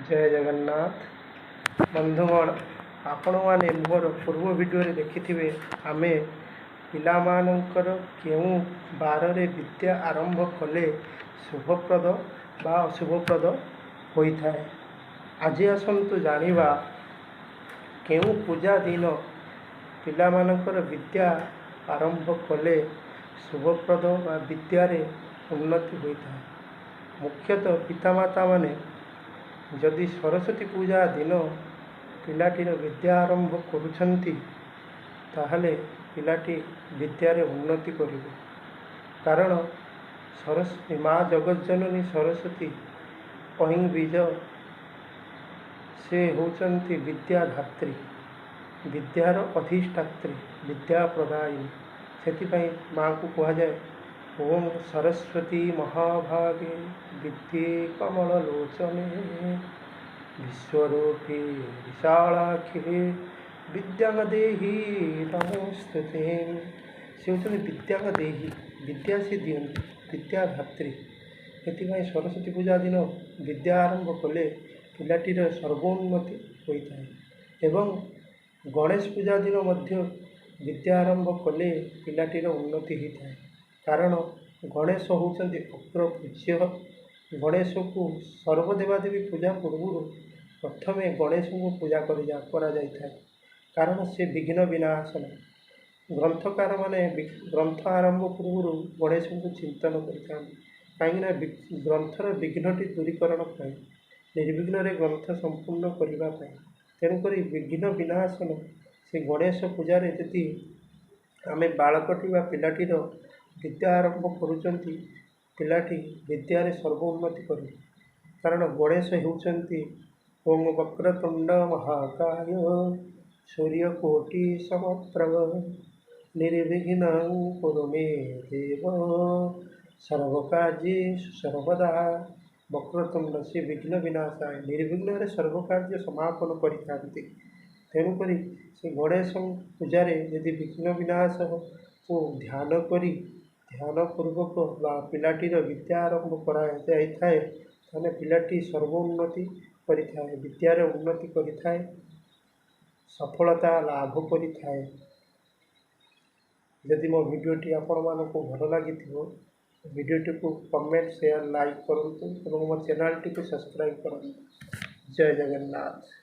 जय जगन्नाथ बंधुगण आपण मैंने मोर पूर्व वीडियो देखिथिबे आमे पिलामानंकर केउ बारे विद्या आरंभ कले शुभप्रद बा अशुभप्रद होता है। आज आसतु जानिबा केउ पूजा दिन पिलामानंकर विद्या आरंभ कले शुभप्रद बा विद्यारे उन्नति होता है। मुख्यतः पितामाता माने जदि सरस्वती पूजा दिन पिलाटीर विद्या आरंभ करुछंती ताहले पिलाटी विद्यारे उन्नति करिबे। कारण सरस्वती माँ जगज्जननी सरस्वती अहिं बीज से होचंती विद्याधात्री, विद्यार अधिष्ठात्री, विद्या प्रदायिनी। सेतिपई माँ को कहा जाए ओम सरस्वती महाभागे विद्ये कमललोचने विश्वरूपी विशालाक्षी विद्या देहि नमोस्तुते। से होचंती विद्या देहि, विद्या से दियंती, विद्याधात्री। सेतिपई सरस्वती पूजा दिन विद्या आरंभ कले पिलाटीर सर्वोन्नति होता है। एवं गणेश पूजा दिन मध्य विद्या आरंभ कले पिलाटीर उन्नति होता है। कारण गणेश होचंती अग्र पूज्य। गणेश को सर्वदेवादेवी पूजा पूर्व प्रथमे गणेश को पूजा करा जाए। कारण से विघ्न विनाशन। ग्रंथकार माने ग्रंथ आरंभ पूर्व गणेश को चिंतन करते कहीं ग्रंथर विघ्नटी दूरीकरण निर्विघ्न ग्रंथ संपूर्ण करने। तेणुक विघ्न विनाशन से गणेश पूजार यदि आम बालकटी पिलाटीर विद्या आरंभ करुचंती पिलाटी विद्यारे सर्वोन्नति कर। कारण गणेश होचंती ओम वक्रतुंड महाकाय सूर्यकोटि समप्रभ निर्विघ्नं कुरु मे देव सर्वकार्येषु सर्वदा। वक्रतुंड से विघ्न विनाशाय निर्विघ्न सर्वकार्य समापन करिथांती। तेणुक से गणेश पूजारे यदि विघ्न विनाश को ध्यान करी ध्यान पूर्वक पिलाटीर विद्या आरंभ कराए पिलाटी सर्वोन्नति करिथाए, विद्यार उन्नति करिथाए, सफलता लाभ करिथाए। यदि मो वीडियोटी आपण मानकु भल लगी वीडियोटी को कमेंट शेयर लाइक करंतु और मो चैनल टी को सब्सक्राइब करंतु। जय जगन्नाथ।